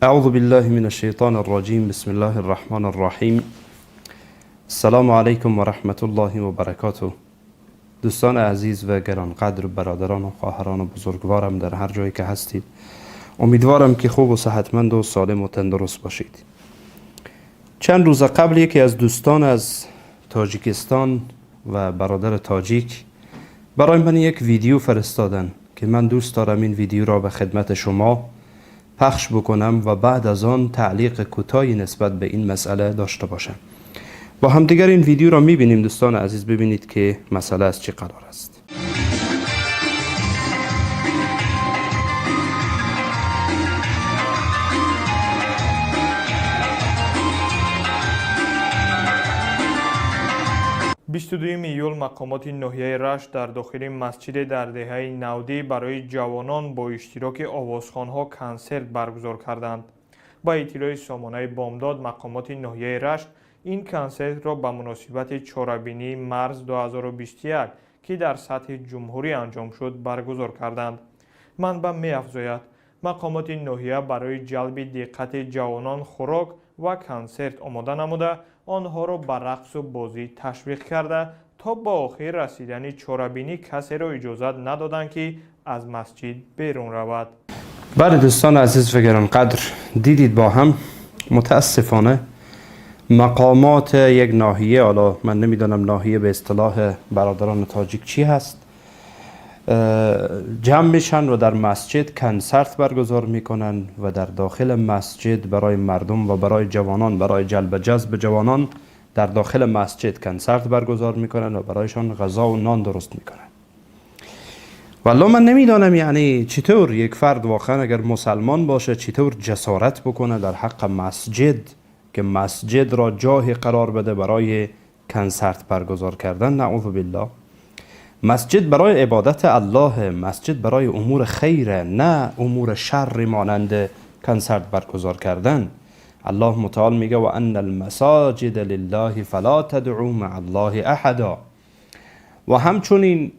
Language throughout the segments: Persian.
اعوذ بالله من الشیطان الرجیم. بسم الله الرحمن الرحیم. السلام علیکم و رحمت الله و برکاته. دوستان عزیز و گرانقدر، برادران و خواهران و بزرگوارم در هر جایی که هستید، امیدوارم که خوب و صحتمند و سالم و تندرست باشید. چند روز قبل یکی از دوستان از تاجیکستان و برادر تاجیک برای من یک ویدیو فرستادن که من دوست دارم این ویدیو را به خدمت شما پخش بکنم و بعد از آن تعلیق کوتاهی نسبت به این مسئله داشته باشم. با همدیگر این ویدیو را میبینیم دوستان عزیز، ببینید که مسئله از چه قرار است. 22 ایول مقامات ناحیه رشت در داخل مسجد در دهه 90 برای جوانان با اشتراک آوازخوان‌ها کنسرت برگزار کردند. با اطلاع سامانه بامداد مقامات ناحیه رشت این کنسرت را به مناسبت چهاربینی مرز 2021 که در سطح جمهوری انجام شد برگزار کردند. منبع می‌افزاید مقامات ناحیه برای جلب دقت جوانان خوراک و کنسرت آماده نموده آنها را به رقص و بازی تشویق کرده تا با آخر رسیدن چهاربینی کسی را اجازت ندادند که از مسجد بیرون رود. بله دوستان عزیز و گرانقدر، دیدید با هم متاسفانه مقامات یک ناحیه، حالا من نمیدانم ناحیه به اصطلاح برادران تاجیک چی هست، جمع میشن و در مسجد کنسرت برگزار میکنن و در داخل مسجد برای مردم و برای جوانان، برای جلب جذب جوانان در داخل مسجد کنسرت برگزار میکنن و برایشان غذا و نان درست میکنن. والله من نمیدانم یعنی چطور یک فرد واقعا اگر مسلمان باشه چطور جسارت بکنه در حق مسجد که مسجد را جای قرار بده برای کنسرت برگزار کردن. نعوذ بالله. مسجد برای عبادت الله، مسجد برای امور خیره، نه امور شر مانند کنسرت برگزار کردن. الله متعال میگه و ان المساجد لله فلا تدعوا مع الله احدا. و همچنین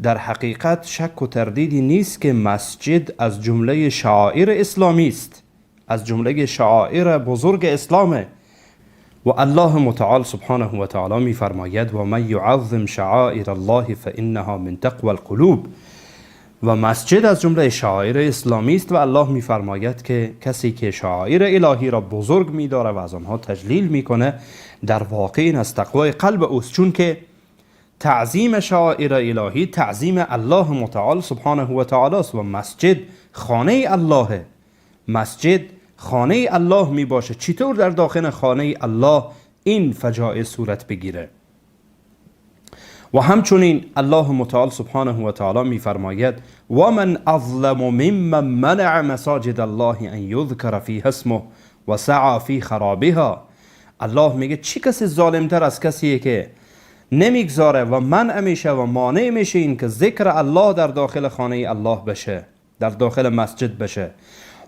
در حقیقت شک و تردیدی نیست که مسجد از جمله شعائر اسلامی است، از جمله شعائر بزرگ اسلامه. و الله متعال سبحانه و تعالی می فرماید و من یعظم شعائر الله فانها من تقوى القلوب. و مسجد از جمله شعائر اسلامی است و الله می فرماید که کسی که شعائر الهی را بزرگ می داره و از آنها تجلیل میکنه در واقع این از تقوای قلب اوست، چون که تعظیم شعائر الهی تعظیم الله متعال سبحانه و تعالی است و مسجد خانه الله، مسجد خانه الله می باشه. چطور در داخل خانه الله این فجایع صورت بگیره؟ و همچنین الله متعال سبحانه و تعالی می فرماید و من اظلم ممن منع مساجد الله ان یذکر فیها اسمه و سعی فی خرابها. الله میگه چی کسی ظالمتر از کسیه که نمیگذاره و منع میشه و مانع میشه این که ذکر الله در داخل خانه الله بشه، در داخل مسجد بشه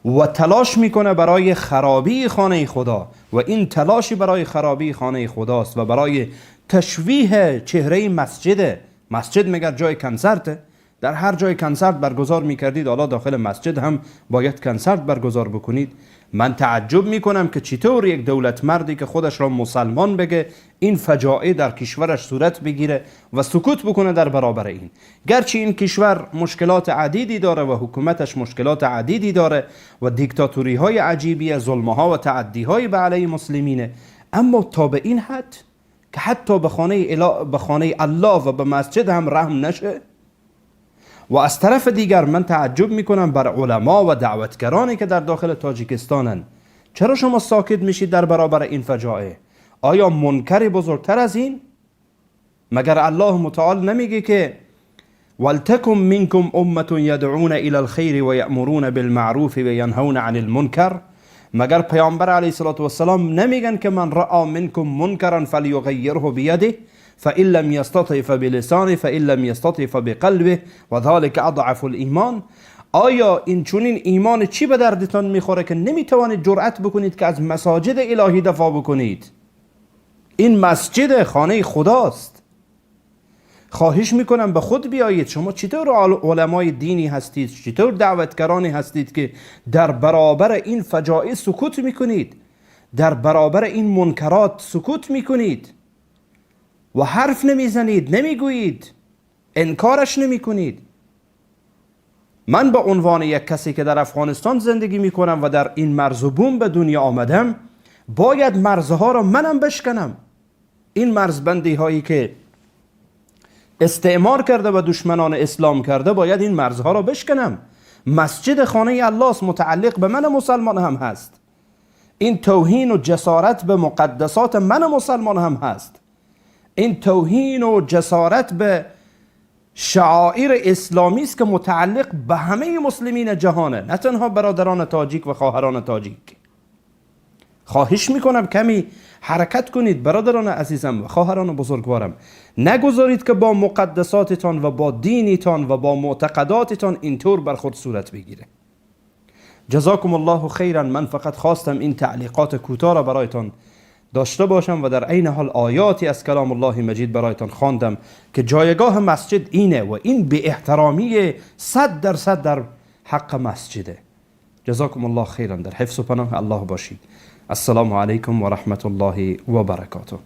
و تلاش میکنه برای خرابی خانه خدا. و این تلاشی برای خرابی خانه خداست و برای تشویه چهره مسجد. مسجد مگر جای کنسرته؟ در هر جای کنسرت برگزار میکردید حالا داخل مسجد هم باید کنسرت برگزار بکنید؟ من تعجب میکنم که چطور یک دولت مردی که خودش را مسلمان بگه این فجایع در کشورش صورت بگیره و سکوت بکنه در برابر این. گرچه این کشور مشکلات عدیدی داره و حکومتش مشکلات عدیدی داره و دیکتاتوری های عجیبی، ظلم ها و تعدی های به علیه مسلمینه، اما تا به این حد که حتی به خانه الله و به مسجد هم رحم نشه. و از طرف دیگر من تعجب میکنم بر علما و دعوتگرانی که در داخل تاجیکستانن. چرا شما ساکت میشید در برابر این فجایع؟ آیا منکر بزرگتر از این؟ مگر الله متعال نمیگه که ولتکن منکم امه یدعون الی الخیر و یأمرون بالمعروف و ینهون عن المنکر؟ مگر پیامبر علیه السلام نمیگن که من رأى منکم منکرا فلیغیره بیده فإن لم يستطع فبلسانه فإن لم يستطع فبقلبه و ذلك اضعف الایمان؟ آیا این چونین ایمان چی به دردتان میخوره که نمیتوانید جرأت بکنید که از مساجد الهی دفاع بکنید؟ این مسجد خانه خداست. خواهش میکنم به خود بیایید. شما چطور علمای دینی هستید، چطور دعوتگرانی هستید که در برابر این فجایع سکوت میکنید، در برابر این منکرات سکوت میکنید و حرف نمیزنید، نمیگویید، انکارش نمیکنید؟ من به عنوان یک کسی که در افغانستان زندگی میکنم و در این مرز و بوم به دنیا آمدم، باید مرزها را منم بشکنم. این مرزبندی هایی که استعمار کرده و دشمنان اسلام کرده، باید این مرزها را بشکنم. مسجد خانه الله است، متعلق به من مسلمان هم هست. این توهین و جسارت به مقدسات من مسلمان هم هست. این توهین و جسارت به شعائر اسلامی است که متعلق به همه مسلمین جهانه، نه تنها برادران تاجیک و خواهران تاجیک. خواهش میکنم کمی حرکت کنید برادران عزیزم و خواهران بزرگوارم. نگذارید که با مقدساتتان و با دینتان و با معتقداتتان اینطور برخورد صورت بگیره. جزاکم الله خیرا. من فقط خواستم این تعلیقات کوتاه را برایتان داشته باشم و در عین حال آیاتی از کلام الله مجید برایتان خواندم که جایگاه مسجد اینه و این به احترامی 100% در حق مسجده. جزاکم الله خیرا. در حفظ و پناه الله باشید. السلام علیکم و رحمت الله و برکاته.